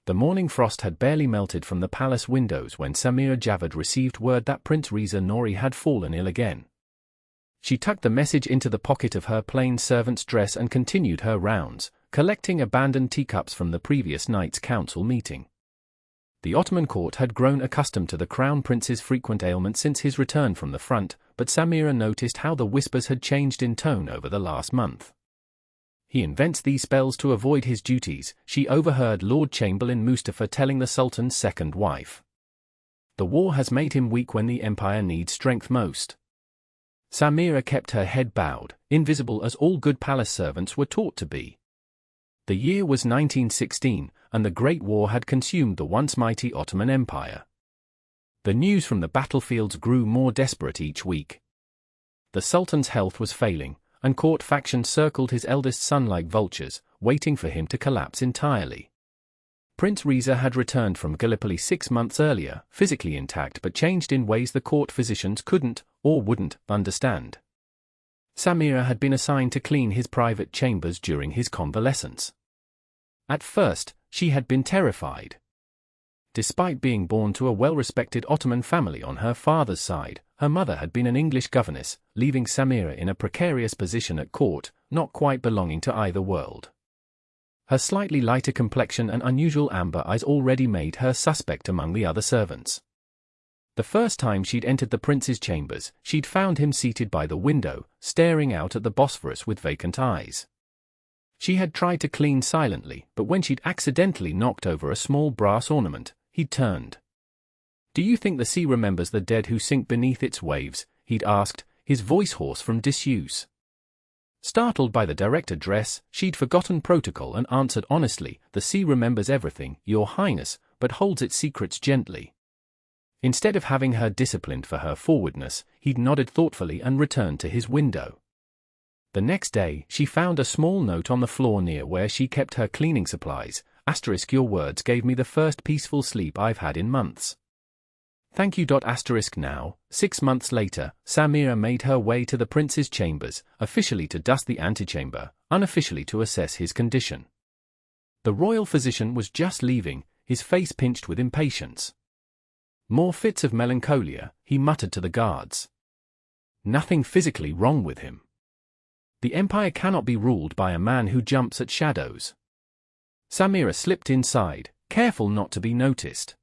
The morning frost had barely melted from the palace windows when Samira Javad received word that Prince Reza Nouri had fallen ill again. She tucked the message into the pocket of her plain servant's dress and continued her rounds, collecting abandoned teacups from the previous night's council meeting. The Ottoman court had grown accustomed to the Crown Prince's frequent ailment since his return from the front, but Samira noticed how the whispers had changed in tone over the last month. He invents these spells to avoid his duties, she overheard Lord Chamberlain Mustafa telling the Sultan's second wife. The war has made him weak when the empire needs strength most. Samira kept her head bowed, invisible as all good palace servants were taught to be. The year was 1916, and the Great War had consumed the once mighty Ottoman Empire. The news from the battlefields grew more desperate each week. The Sultan's health was failing, and court factions circled his eldest son like vultures, waiting for him to collapse entirely. Prince Reza had returned from Gallipoli 6 months earlier, physically intact but changed in ways the court physicians couldn't, or wouldn't, understand. Samira had been assigned to clean his private chambers during his convalescence. At first, she had been terrified. Despite being born to a well-respected Ottoman family on her father's side, her mother had been an English governess, leaving Samira in a precarious position at court, not quite belonging to either world. Her slightly lighter complexion and unusual amber eyes already made her suspect among the other servants. The first time she'd entered the prince's chambers, she'd found him seated by the window, staring out at the Bosphorus with vacant eyes. She had tried to clean silently, but when she'd accidentally knocked over a small brass ornament, he'd turned. "Do you think the sea remembers the dead who sink beneath its waves?" he'd asked, his voice hoarse from disuse. Startled by the direct address, she'd forgotten protocol and answered honestly, "The sea remembers everything, Your Highness, but holds its secrets gently." Instead of having her disciplined for her forwardness, he'd nodded thoughtfully and returned to his window. The next day, she found a small note on the floor near where she kept her cleaning supplies. Your words gave me the first peaceful sleep I've had in months. Thank you. Now, 6 months later, Samira made her way to the prince's chambers, officially to dust the antechamber, unofficially to assess his condition. The royal physician was just leaving, his face pinched with impatience. "More fits of melancholia," he muttered to the guards. "Nothing physically wrong with him. The empire cannot be ruled by a man who jumps at shadows." Samira slipped inside, careful not to be noticed.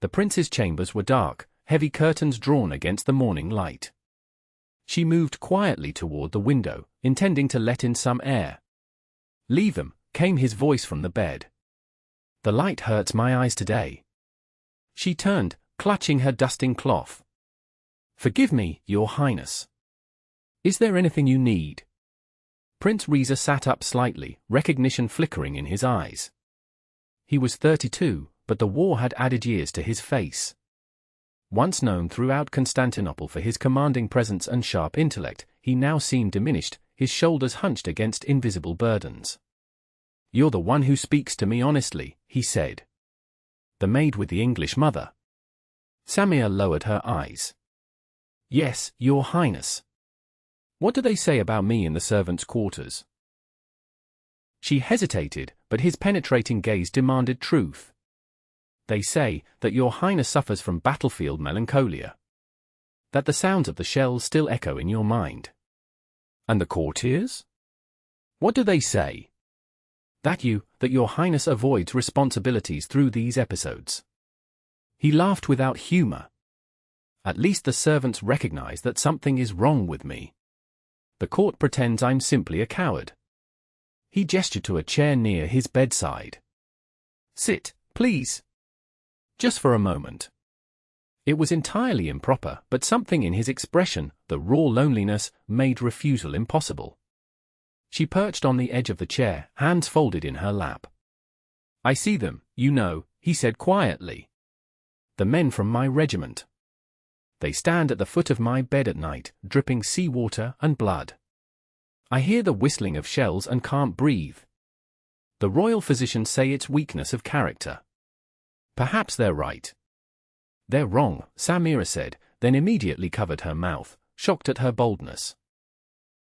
The prince's chambers were dark, heavy curtains drawn against the morning light. She moved quietly toward the window, intending to let in some air. "Leave them," came his voice from the bed. "The light hurts my eyes today." She turned, clutching her dusting cloth. "Forgive me, Your Highness. Is there anything you need?" Prince Reza sat up slightly, recognition flickering in his eyes. He was 32, but the war had added years to his face. Once known throughout Constantinople for his commanding presence and sharp intellect, he now seemed diminished, his shoulders hunched against invisible burdens. "You're the one who speaks to me honestly," he said. "The maid with the English mother?" Samira lowered her eyes. "Yes, Your Highness." "What do they say about me in the servants' quarters?" She hesitated, but his penetrating gaze demanded truth. "They say that Your Highness suffers from battlefield melancholia. That the sounds of the shells still echo in your mind." "And the courtiers? What do they say?" That Your Highness avoids responsibilities through these episodes." He laughed without humor. "At least the servants recognize that something is wrong with me. The court pretends I'm simply a coward." He gestured to a chair near his bedside. "Sit, please. Just for a moment." It was entirely improper, but something in his expression, the raw loneliness, made refusal impossible. She perched on the edge of the chair, hands folded in her lap. "I see them, you know," he said quietly. "The men from my regiment. They stand at the foot of my bed at night, dripping seawater and blood. I hear the whistling of shells and can't breathe. The royal physicians say it's weakness of character. Perhaps they're right." "They're wrong," Samira said, then immediately covered her mouth, shocked at her boldness.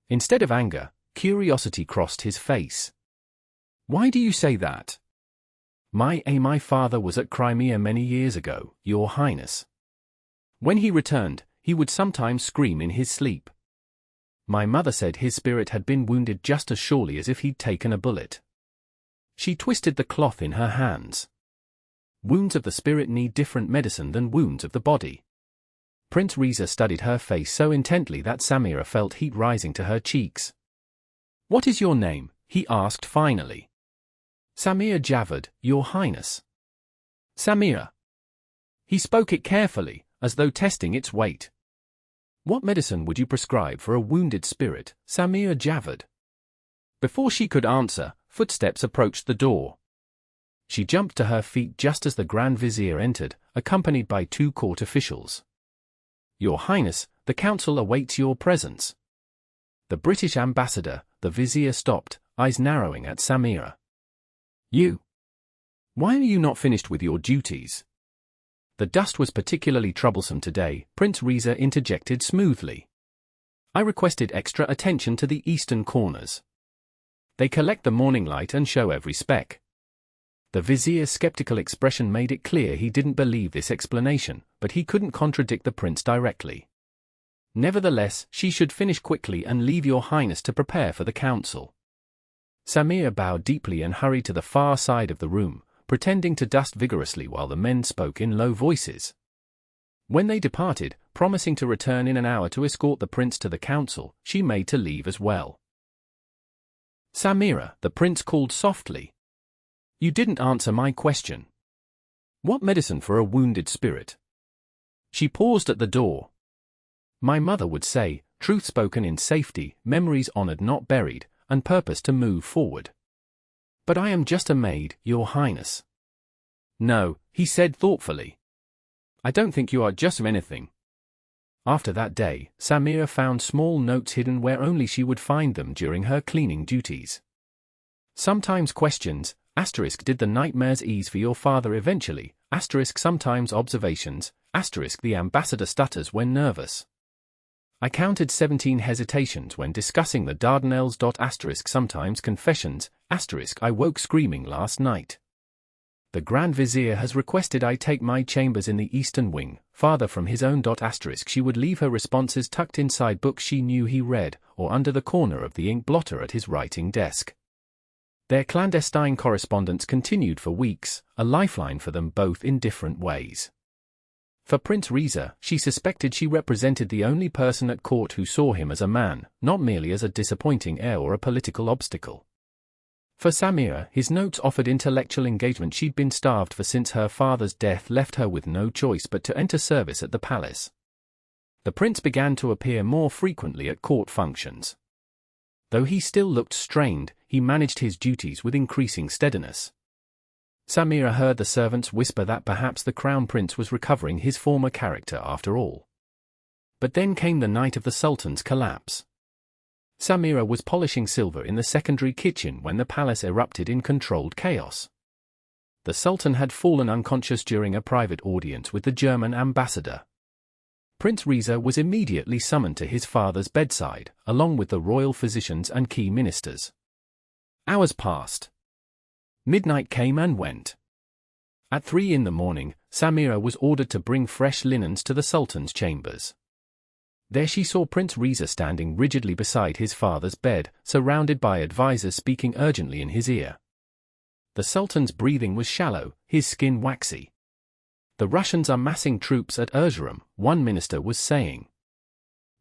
Instead of anger, curiosity crossed his face. "Why do you say that?" My father was at Crimea many years ago, Your Highness. When he returned, he would sometimes scream in his sleep. My mother said his spirit had been wounded just as surely as if he'd taken a bullet. She twisted the cloth in her hands. Wounds of the spirit need different medicine than wounds of the body. Prince Reza studied her face so intently that Samira felt heat rising to her cheeks. "What is your name?" he asked finally. "Samir Javad, Your Highness." "Samira." He spoke it carefully, as though testing its weight. "What medicine would you prescribe for a wounded spirit, Samir Javad?" Before she could answer, footsteps approached the door. She jumped to her feet just as the Grand Vizier entered, accompanied by 2 court officials. "Your Highness, the council awaits your presence." The British ambassador, the Vizier stopped, eyes narrowing at Samira. "You? Why are you not finished with your duties?" The dust was particularly troublesome today, Prince Reza interjected smoothly. "I requested extra attention to the eastern corners. They collect the morning light and show every speck." The Vizier's skeptical expression made it clear he didn't believe this explanation, but he couldn't contradict the prince directly. "Nevertheless, she should finish quickly and leave Your Highness to prepare for the council." Samir bowed deeply and hurried to the far side of the room, pretending to dust vigorously while the men spoke in low voices. When they departed, promising to return in an hour to escort the prince to the council, she made to leave as well. "Samira," the prince called softly. "You didn't answer my question. What medicine for a wounded spirit?" She paused at the door. "My mother would say, truth spoken in safety, memories honored not buried, and purpose to move forward. But I am just a maid, Your Highness." "No," he said thoughtfully. "I don't think you are just anything." After that day, Samira found small notes hidden where only she would find them during her cleaning duties. Sometimes questions, *did the nightmares ease for your father eventually, sometimes observations, the ambassador stutters when nervous. I counted 17 hesitations when discussing the Dardanelles. Sometimes confessions, I woke screaming last night. The Grand Vizier has requested I take my chambers in the eastern wing, farther from his own. She would leave her responses tucked inside books she knew he read, or under the corner of the ink blotter at his writing desk. Their clandestine correspondence continued for weeks, a lifeline for them both in different ways. For Prince Reza, she suspected she represented the only person at court who saw him as a man, not merely as a disappointing heir or a political obstacle. For Samira, his notes offered intellectual engagement she'd been starved for since her father's death left her with no choice but to enter service at the palace. The prince began to appear more frequently at court functions. Though he still looked strained, he managed his duties with increasing steadiness. Samira heard the servants whisper that perhaps the crown prince was recovering his former character after all. But then came the night of the Sultan's collapse. Samira was polishing silver in the secondary kitchen when the palace erupted in controlled chaos. The Sultan had fallen unconscious during a private audience with the German ambassador. Prince Reza was immediately summoned to his father's bedside, along with the royal physicians and key ministers. Hours passed. Midnight came and went. At 3 in the morning, Samira was ordered to bring fresh linens to the Sultan's chambers. There she saw Prince Reza standing rigidly beside his father's bed, surrounded by advisors speaking urgently in his ear. The Sultan's breathing was shallow, his skin waxy. "The Russians are massing troops at Erzurum," one minister was saying.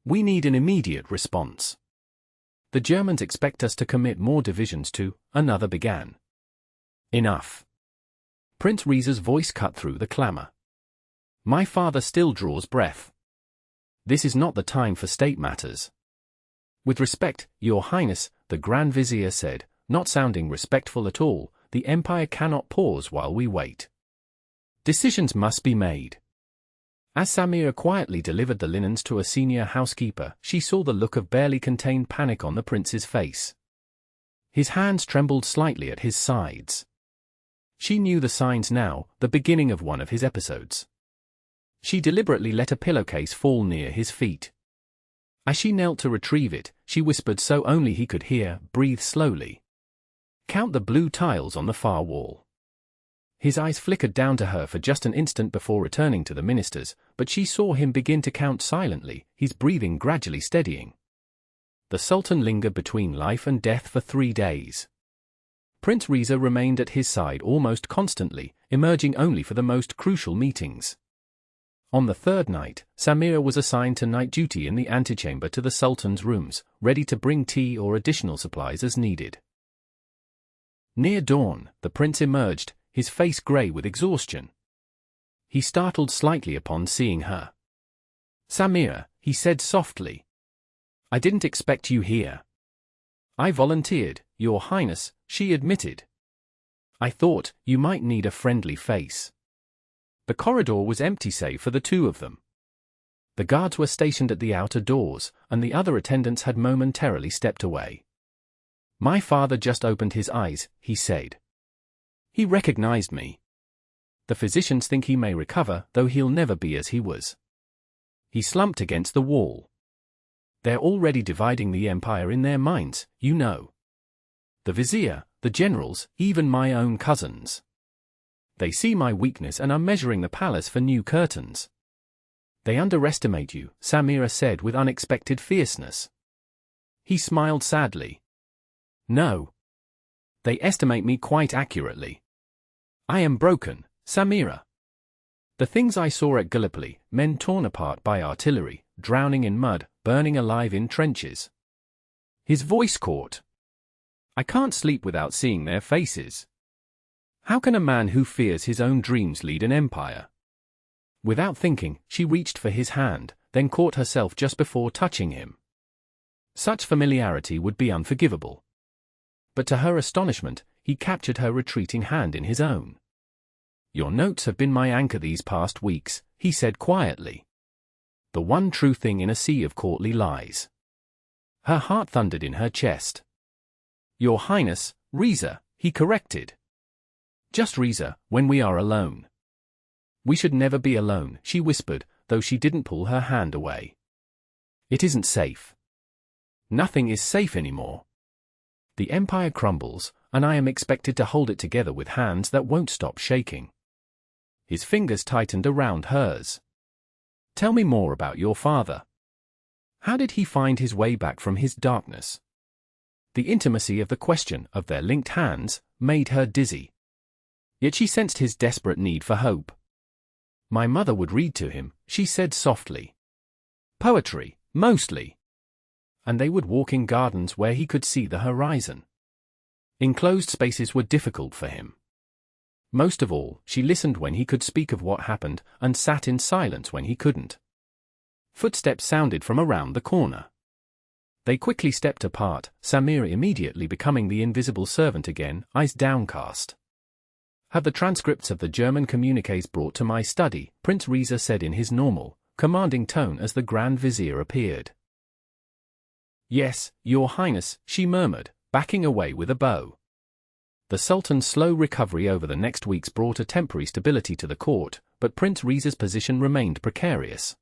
"We need an immediate response. The Germans expect us to commit more divisions too," another began. "Enough." Prince Reza's voice cut through the clamor. "My father still draws breath. This is not the time for state matters." "With respect, Your Highness," the Grand Vizier said, not sounding respectful at all, "the empire cannot pause while we wait. Decisions must be made." As Samira quietly delivered the linens to a senior housekeeper, she saw the look of barely contained panic on the prince's face. His hands trembled slightly at his sides. She knew the signs now, the beginning of one of his episodes. She deliberately let a pillowcase fall near his feet. As she knelt to retrieve it, she whispered so only he could hear, "Breathe slowly. Count the blue tiles on the far wall. His eyes flickered down to her for just an instant before returning to the ministers, but she saw him begin to count silently, his breathing gradually steadying. The Sultan lingered between life and death for 3 days. Prince Reza remained at his side almost constantly, emerging only for the most crucial meetings. On the 3rd night, Samira was assigned to night duty in the antechamber to the Sultan's rooms, ready to bring tea or additional supplies as needed. Near dawn, the prince emerged, his face grey with exhaustion. He startled slightly upon seeing her. "Samira," he said softly. "I didn't expect you here." "I volunteered, Your Highness," she admitted. "I thought you might need a friendly face." The corridor was empty save for the two of them. The guards were stationed at the outer doors, and the other attendants had momentarily stepped away. "My father just opened his eyes," he said. "He recognized me. The physicians think he may recover, though he'll never be as he was." He slumped against the wall. "They're already dividing the empire in their minds, you know. The vizier, the generals, even my own cousins. They see my weakness and are measuring the palace for new curtains." "They underestimate you," Samira said with unexpected fierceness. He smiled sadly. "No. They estimate me quite accurately. I am broken, Samira. The things I saw at Gallipoli, men torn apart by artillery, drowning in mud, burning alive in trenches." His voice caught. "I can't sleep without seeing their faces. How can a man who fears his own dreams lead an empire?" Without thinking, she reached for his hand, then caught herself just before touching him. Such familiarity would be unforgivable. But to her astonishment, he captured her retreating hand in his own. "Your notes have been my anchor these past weeks," he said quietly. "The one true thing in a sea of courtly lies." Her heart thundered in her chest. "Your Highness, Reza," he corrected. "Just Reza, when we are alone." "We should never be alone," she whispered, though she didn't pull her hand away. "It isn't safe. Nothing is safe anymore. The empire crumbles, and I am expected to hold it together with hands that won't stop shaking." His fingers tightened around hers. "Tell me more about your father. How did he find his way back from his darkness?" The intimacy of the question, of their linked hands, made her dizzy. Yet she sensed his desperate need for hope. "My mother would read to him," she said softly. "Poetry, mostly. And they would walk in gardens where he could see the horizon. Enclosed spaces were difficult for him. Most of all, she listened when he could speak of what happened, and sat in silence when he couldn't." Footsteps sounded from around the corner. They quickly stepped apart, Samira immediately becoming the invisible servant again, eyes downcast. "Have the transcripts of the German communiques brought to my study," Prince Reza said in his normal, commanding tone as the Grand Vizier appeared. "Yes, Your Highness," she murmured, backing away with a bow. The Sultan's slow recovery over the next weeks brought a temporary stability to the court, but Prince Reza's position remained precarious.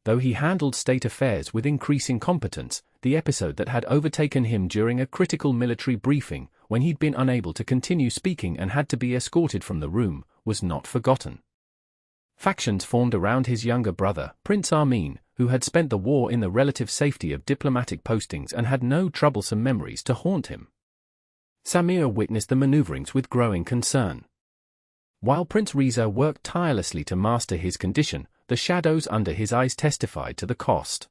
Though he handled state affairs with increasing competence, the episode that had overtaken him during a critical military briefing, when he'd been unable to continue speaking and had to be escorted from the room, was not forgotten. Factions formed around his younger brother, Prince Armin, who had spent the war in the relative safety of diplomatic postings and had no troublesome memories to haunt him. Samira witnessed the maneuverings with growing concern. While Prince Reza worked tirelessly to master his condition, the shadows under his eyes testified to the cost.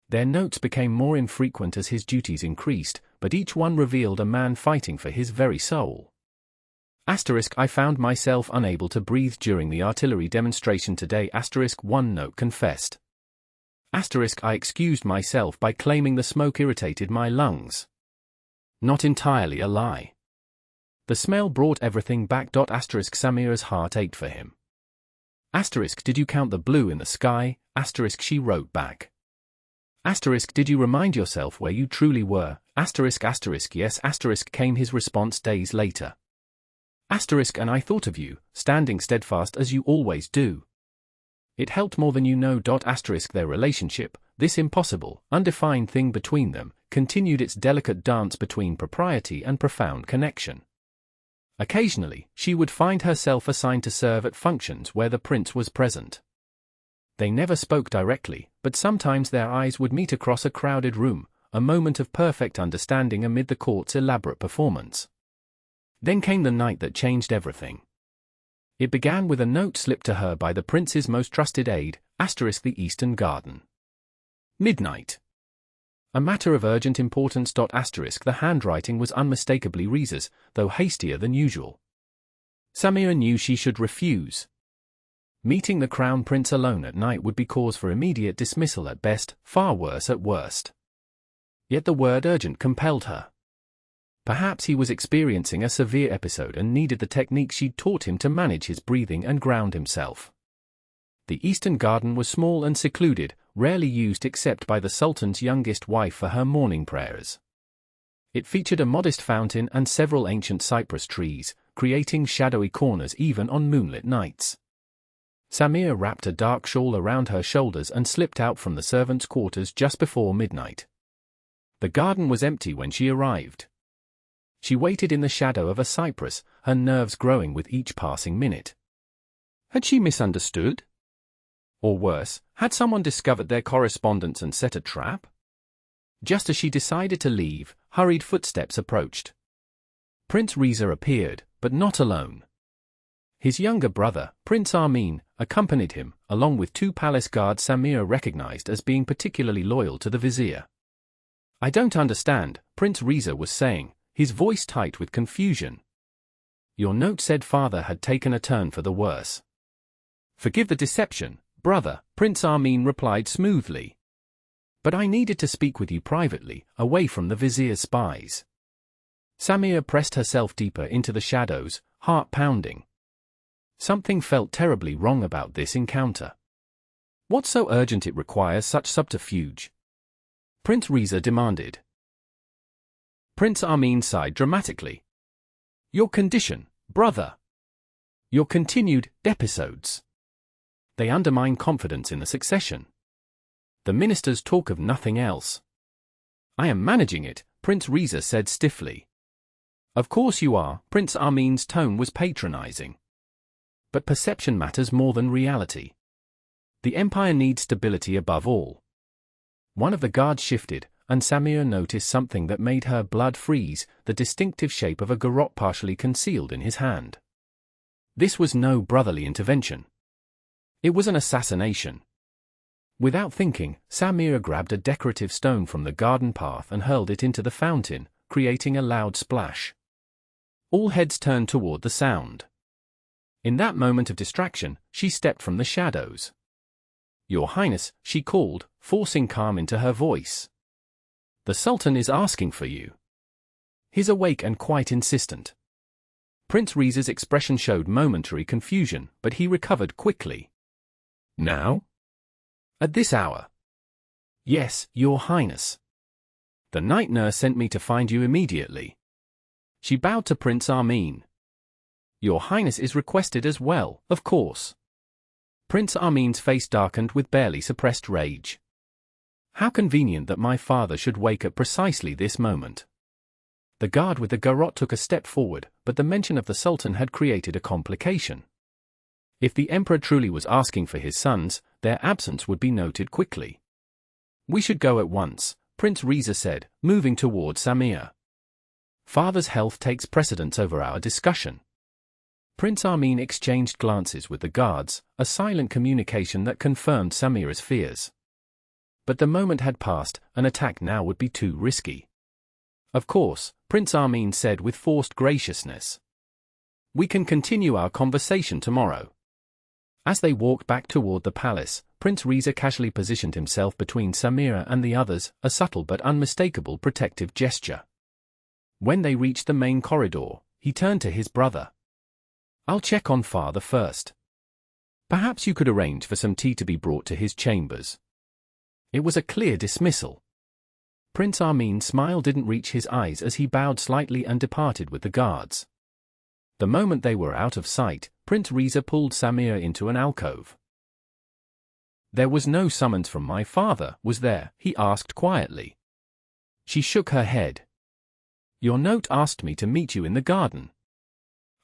Their notes became more infrequent as his duties increased, but each one revealed a man fighting for his very soul. "I found myself unable to breathe during the artillery demonstration today." One note confessed. "I excused myself by claiming the smoke irritated my lungs. Not entirely a lie. The smell brought everything back." Samira's heart ached for him. "Did you count the blue in the sky?" She wrote back. "Did you remind yourself where you truly were?" "Yes." Came his response days later. "And I thought of you, standing steadfast as you always do. It helped more than you know." Their relationship, this impossible, undefined thing between them, continued its delicate dance between propriety and profound connection. Occasionally, she would find herself assigned to serve at functions where the prince was present. They never spoke directly, but sometimes their eyes would meet across a crowded room, a moment of perfect understanding amid the court's elaborate performance. Then came the night that changed everything. It began with a note slipped to her by the prince's most trusted aide, the Eastern Garden. Midnight. A matter of urgent importance. The handwriting was unmistakably Riza's, though hastier than usual. Samira knew she should refuse. Meeting the crown prince alone at night would be cause for immediate dismissal at best, far worse at worst. Yet the word urgent compelled her. Perhaps he was experiencing a severe episode and needed the technique she'd taught him to manage his breathing and ground himself. The Eastern Garden was small and secluded, rarely used except by the Sultan's youngest wife for her morning prayers. It featured a modest fountain and several ancient cypress trees, creating shadowy corners even on moonlit nights. Samir wrapped a dark shawl around her shoulders and slipped out from the servants' quarters just before midnight. The garden was empty when she arrived. She waited in the shadow of a cypress, her nerves growing with each passing minute. Had she misunderstood? Or worse, had someone discovered their correspondence and set a trap? Just as she decided to leave, hurried footsteps approached. Prince Riza appeared, but not alone. His younger brother, Prince Armin, accompanied him, along with two palace guards Samir recognized as being particularly loyal to the vizier. "I don't understand," Prince Riza was saying, his voice tight with confusion. "Your note said father had taken a turn for the worse." "Forgive the deception, brother," Prince Armin replied smoothly. "But I needed to speak with you privately, away from the vizier's spies." Samir pressed herself deeper into the shadows, heart pounding. Something felt terribly wrong about this encounter. What's so urgent it requires such subterfuge? Prince Riza demanded. Prince Armin sighed dramatically. "Your condition, brother. Your continued episodes. They undermine confidence in the succession. The ministers talk of nothing else." "I am managing it," Prince Riza said stiffly. "Of course you are," Prince Armin's tone was patronizing. "But perception matters more than reality. The empire needs stability above all." One of the guards shifted, and Samir noticed something that made her blood freeze, the distinctive shape of a garrote partially concealed in his hand. This was no brotherly intervention. It was an assassination. Without thinking, Samir grabbed a decorative stone from the garden path and hurled it into the fountain, creating a loud splash. All heads turned toward the sound. In that moment of distraction, she stepped from the shadows. "Your Highness," she called, forcing calm into her voice. "The Sultan is asking for you." He's awake and quite insistent. Prince Riza's expression showed momentary confusion, but he recovered quickly. "Now? At this hour?" "Yes, Your Highness. The night nurse sent me to find you immediately." She bowed to Prince Armin. "Your Highness is requested as well, of course." Prince Armin's face darkened with barely suppressed rage. "How convenient that my father should wake at precisely this moment." The guard with the garrote took a step forward, but the mention of the Sultan had created a complication. If the Emperor truly was asking for his sons, their absence would be noted quickly. "We should go at once," Prince Riza said, moving toward Samir. "Father's health takes precedence over our discussion." Prince Armin exchanged glances with the guards, a silent communication that confirmed Samira's fears. But the moment had passed, an attack now would be too risky. "Of course," Prince Armin said with forced graciousness. "We can continue our conversation tomorrow." As they walked back toward the palace, Prince Riza casually positioned himself between Samira and the others, a subtle but unmistakable protective gesture. When they reached the main corridor, he turned to his brother. "I'll check on father first. Perhaps you could arrange for some tea to be brought to his chambers." It was a clear dismissal. Prince Armin's smile didn't reach his eyes as he bowed slightly and departed with the guards. The moment they were out of sight, Prince Riza pulled Samir into an alcove. "There was no summons from my father, was there?" he asked quietly. She shook her head. "Your note asked me to meet you in the garden."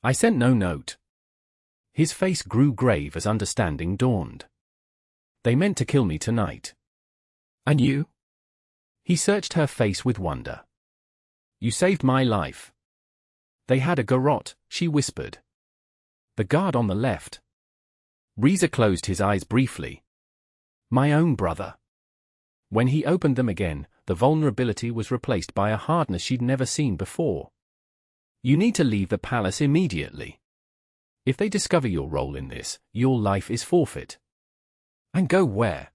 I sent no note. His face grew grave as understanding dawned. They meant to kill me tonight. And you? He searched her face with wonder. You saved my life. They had a garrote, she whispered. The guard on the left. Reza closed his eyes briefly. My own brother. When he opened them again, the vulnerability was replaced by a hardness she'd never seen before. You need to leave the palace immediately. If they discover your role in this, your life is forfeit. And go where?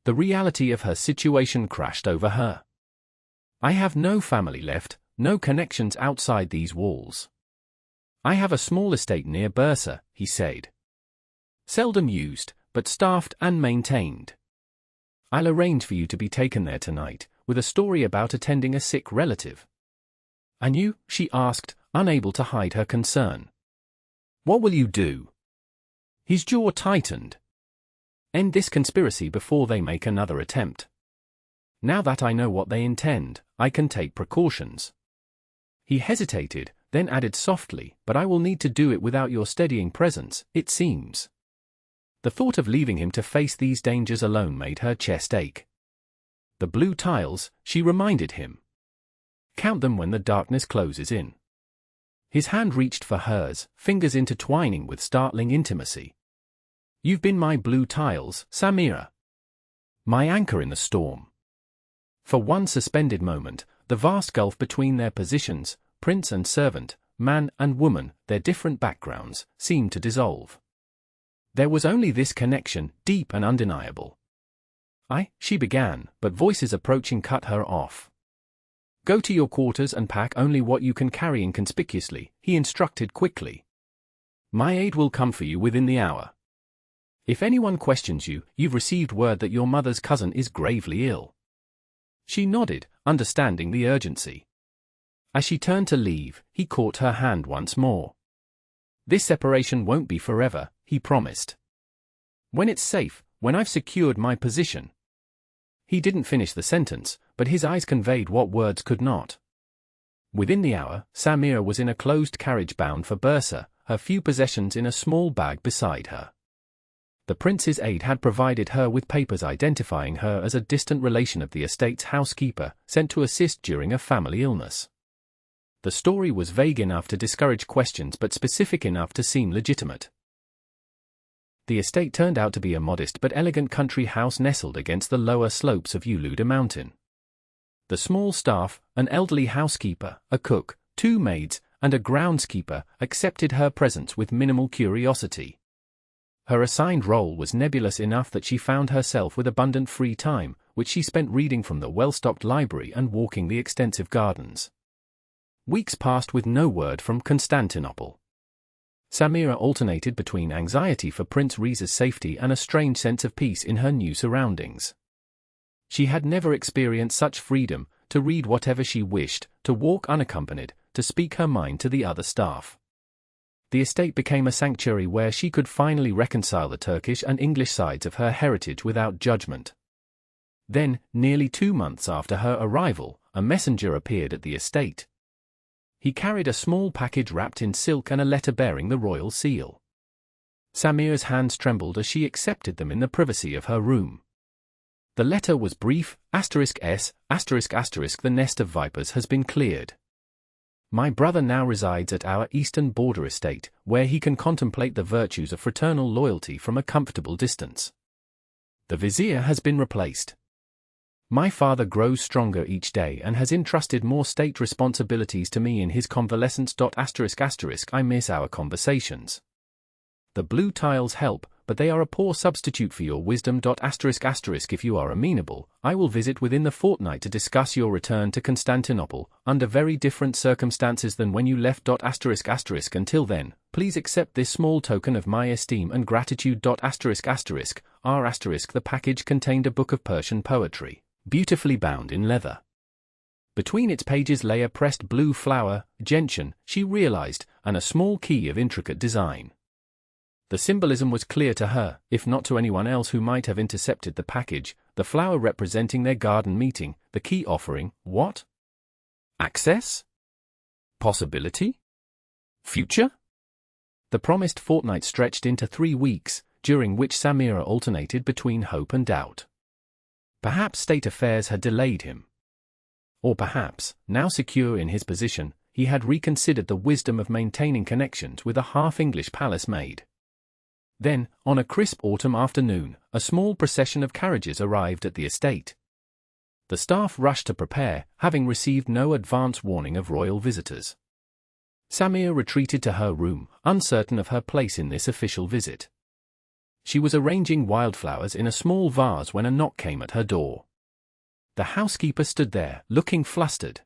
The reality of her situation crashed over her. I have no family left, no connections outside these walls. I have a small estate near Bursa, he said. Seldom used, but staffed and maintained. I'll arrange for you to be taken there tonight, with a story about attending a sick relative. And you? She asked, unable to hide her concern. What will you do? His jaw tightened. End this conspiracy before they make another attempt. Now that I know what they intend, I can take precautions. He hesitated, then added softly, but I will need to do it without your steadying presence, it seems. The thought of leaving him to face these dangers alone made her chest ache. The blue tiles, she reminded him. Count them when the darkness closes in. His hand reached for hers, fingers intertwining with startling intimacy. You've been my blue tiles, Samira. My anchor in the storm. For one suspended moment, the vast gulf between their positions, prince and servant, man and woman, their different backgrounds, seemed to dissolve. There was only this connection, deep and undeniable. She began, but voices approaching cut her off. Go to your quarters and pack only what you can carry inconspicuously, he instructed quickly. My aide will come for you within the hour. If anyone questions you, you've received word that your mother's cousin is gravely ill. She nodded, understanding the urgency. As she turned to leave, he caught her hand once more. This separation won't be forever, he promised. When it's safe, when I've secured my position. He didn't finish the sentence, but his eyes conveyed what words could not. Within the hour, Samira was in a closed carriage bound for Bursa, her few possessions in a small bag beside her. The prince's aide had provided her with papers identifying her as a distant relation of the estate's housekeeper, sent to assist during a family illness. The story was vague enough to discourage questions but specific enough to seem legitimate. The estate turned out to be a modest but elegant country house nestled against the lower slopes of Uluda Mountain. The small staff, an elderly housekeeper, a cook, 2 maids, and a groundskeeper, accepted her presence with minimal curiosity. Her assigned role was nebulous enough that she found herself with abundant free time, which she spent reading from the well-stocked library and walking the extensive gardens. Weeks passed with no word from Constantinople. Samira alternated between anxiety for Prince Reza's safety and a strange sense of peace in her new surroundings. She had never experienced such freedom, to read whatever she wished, to walk unaccompanied, to speak her mind to the other staff. The estate became a sanctuary where she could finally reconcile the Turkish and English sides of her heritage without judgment. Then, nearly 2 months after her arrival, a messenger appeared at the estate. He carried a small package wrapped in silk and a letter bearing the royal seal. Samira's hands trembled as she accepted them in the privacy of her room. The letter was brief, *S*****, the nest of vipers has been cleared. My brother now resides at our eastern border estate, where he can contemplate the virtues of fraternal loyalty from a comfortable distance. The vizier has been replaced. My father grows stronger each day and has entrusted more state responsibilities to me in his convalescence. I miss our conversations. The blue tiles help, but they are a poor substitute for your wisdom. If you are amenable, I will visit within the fortnight to discuss your return to Constantinople, under very different circumstances than when you left. Until then, please accept this small token of my esteem and gratitude. The package contained a book of Persian poetry, beautifully bound in leather. Between its pages lay a pressed blue flower, gentian, she realized, and a small key of intricate design. The symbolism was clear to her, if not to anyone else who might have intercepted the package, the flower representing their garden meeting, the key offering, what? Access? Possibility? Future? The promised fortnight stretched into 3 weeks, during which Samira alternated between hope and doubt. Perhaps state affairs had delayed him. Or perhaps, now secure in his position, he had reconsidered the wisdom of maintaining connections with a half-English palace maid. Then, on a crisp autumn afternoon, a small procession of carriages arrived at the estate. The staff rushed to prepare, having received no advance warning of royal visitors. Samir retreated to her room, uncertain of her place in this official visit. She was arranging wildflowers in a small vase when a knock came at her door. The housekeeper stood there, looking flustered.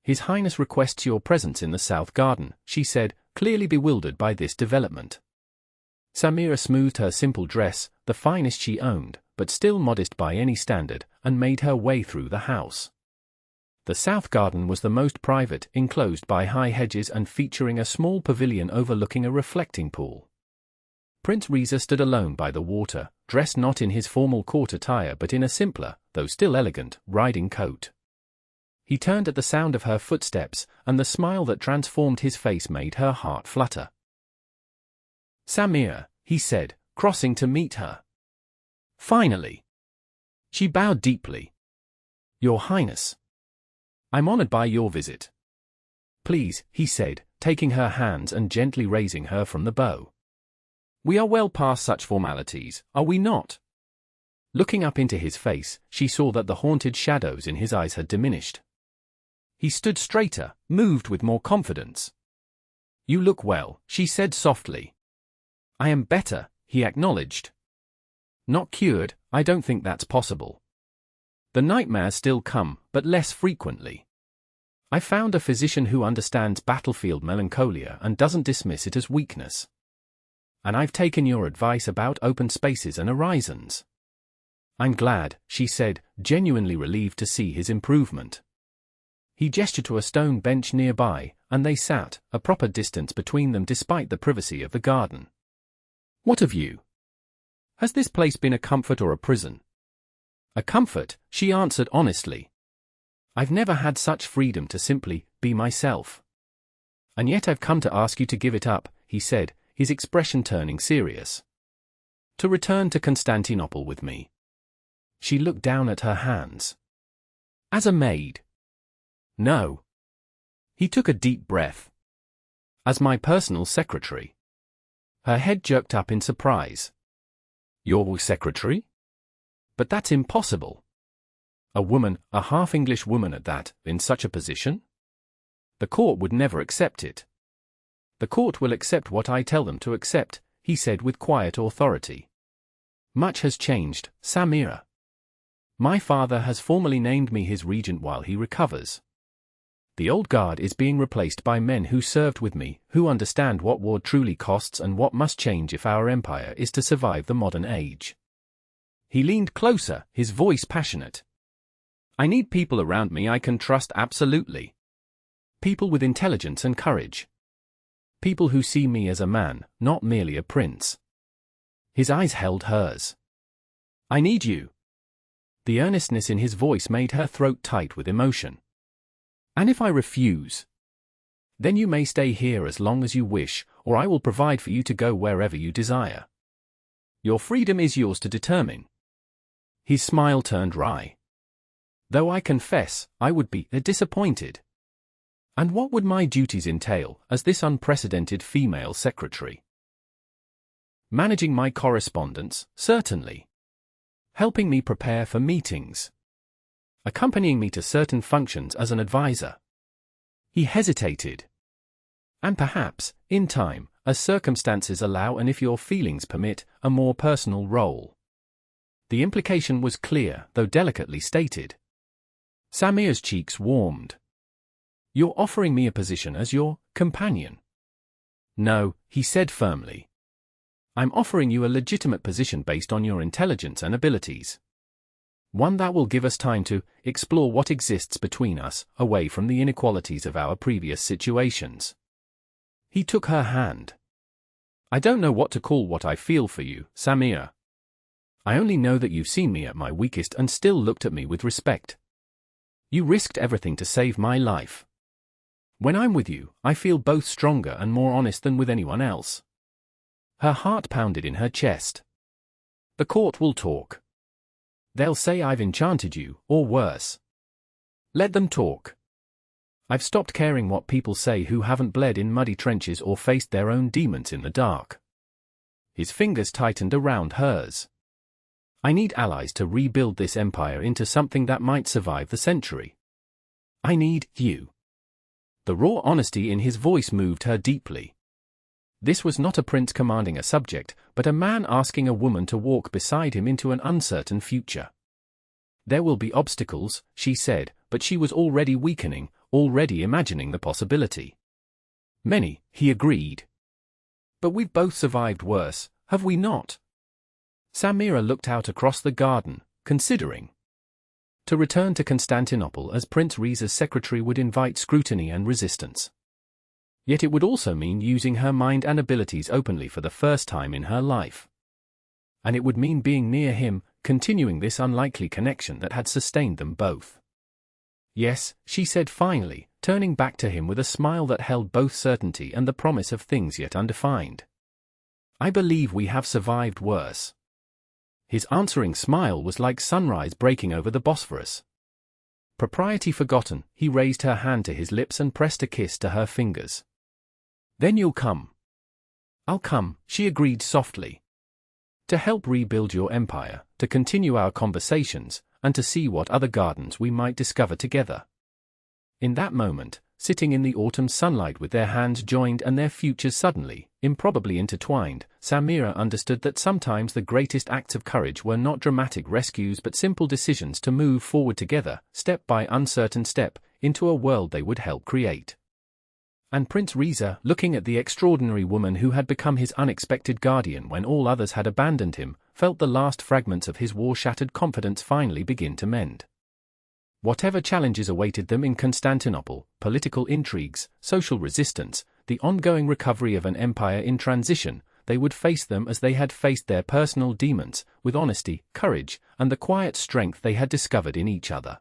"His Highness requests your presence in the south garden," she said, clearly bewildered by this development. Samira smoothed her simple dress, the finest she owned, but still modest by any standard, and made her way through the house. The south garden was the most private, enclosed by high hedges and featuring a small pavilion overlooking a reflecting pool. Prince Reza stood alone by the water, dressed not in his formal court attire but in a simpler, though still elegant, riding coat. He turned at the sound of her footsteps, and the smile that transformed his face made her heart flutter. "Samir," he said, crossing to meet her. "Finally." She bowed deeply. "Your Highness. I'm honored by your visit." "Please," he said, taking her hands and gently raising her from the bow. "We are well past such formalities, are we not?" Looking up into his face, she saw that the haunted shadows in his eyes had diminished. He stood straighter, moved with more confidence. "You look well," she said softly. "I am better," he acknowledged. "Not cured, I don't think that's possible. The nightmares still come, but less frequently. I found a physician who understands battlefield melancholia and doesn't dismiss it as weakness. And I've taken your advice about open spaces and horizons." "I'm glad," she said, genuinely relieved to see his improvement. He gestured to a stone bench nearby, and they sat, a proper distance between them despite the privacy of the garden. "What of you? Has this place been a comfort or a prison?" "A comfort," she answered honestly. "I've never had such freedom to simply be myself." "And yet I've come to ask you to give it up," he said, his expression turning serious. "To return to Constantinople with me." She looked down at her hands. "As a maid?" "No." He took a deep breath. "As my personal secretary." Her head jerked up in surprise. "Your secretary? But that's impossible. A woman, a half-English woman at that, in such a position? The court would never accept it." "The court will accept what I tell them to accept," he said with quiet authority. "Much has changed, Samira. My father has formally named me his regent while he recovers. The old guard is being replaced by men who served with me, who understand what war truly costs and what must change if our empire is to survive the modern age." He leaned closer, his voice passionate. "I need people around me I can trust absolutely. People with intelligence and courage. People who see me as a man, not merely a prince." His eyes held hers. "I need you." The earnestness in his voice made her throat tight with emotion. "And if I refuse? Then you may stay here as long as you wish, or I will provide for you to go wherever you desire. Your freedom is yours to determine." His smile turned wry. "Though I confess, I would be disappointed. And what would my duties entail, as this unprecedented female secretary?" "Managing my correspondence, certainly. Helping me prepare for meetings. Accompanying me to certain functions as an advisor." He hesitated. "And perhaps, in time, as circumstances allow and if your feelings permit, a more personal role." The implication was clear, though delicately stated. Samir's cheeks warmed. "You're offering me a position as your companion?" "No," he said firmly. "I'm offering you a legitimate position based on your intelligence and abilities. One that will give us time to explore what exists between us, away from the inequalities of our previous situations." He took her hand. "I don't know what to call what I feel for you, Samir. I only know that you've seen me at my weakest and still looked at me with respect. You risked everything to save my life. When I'm with you, I feel both stronger and more honest than with anyone else. Her heart pounded in her chest. The court will talk. They'll say I've enchanted you, or worse. Let them talk. I've stopped caring what people say who haven't bled in muddy trenches or faced their own demons in the dark. His fingers tightened around hers. I need allies to rebuild this empire into something that might survive the century. I need you. The raw honesty in his voice moved her deeply. This was not a prince commanding a subject, but a man asking a woman to walk beside him into an uncertain future. There will be obstacles, she said, but she was already weakening, already imagining the possibility. Many, he agreed. But we've both survived worse, have we not? Samira looked out across the garden, considering. To return to Constantinople as Prince Reza's secretary would invite scrutiny and resistance. Yet it would also mean using her mind and abilities openly for the first time in her life. And it would mean being near him, continuing this unlikely connection that had sustained them both. Yes, she said finally, turning back to him with a smile that held both certainty and the promise of things yet undefined. I believe we have survived worse. His answering smile was like sunrise breaking over the Bosphorus. Propriety forgotten, he raised her hand to his lips and pressed a kiss to her fingers. Then you'll come. I'll come, she agreed softly. To help rebuild your empire, to continue our conversations, and to see what other gardens we might discover together. In that moment, sitting in the autumn sunlight with their hands joined and their futures suddenly, improbably intertwined, Samira understood that sometimes the greatest acts of courage were not dramatic rescues but simple decisions to move forward together, step by uncertain step, into a world they would help create. And Prince Reza, looking at the extraordinary woman who had become his unexpected guardian when all others had abandoned him, felt the last fragments of his war-shattered confidence finally begin to mend. Whatever challenges awaited them in Constantinople, political intrigues, social resistance, the ongoing recovery of an empire in transition, they would face them as they had faced their personal demons, with honesty, courage, and the quiet strength they had discovered in each other.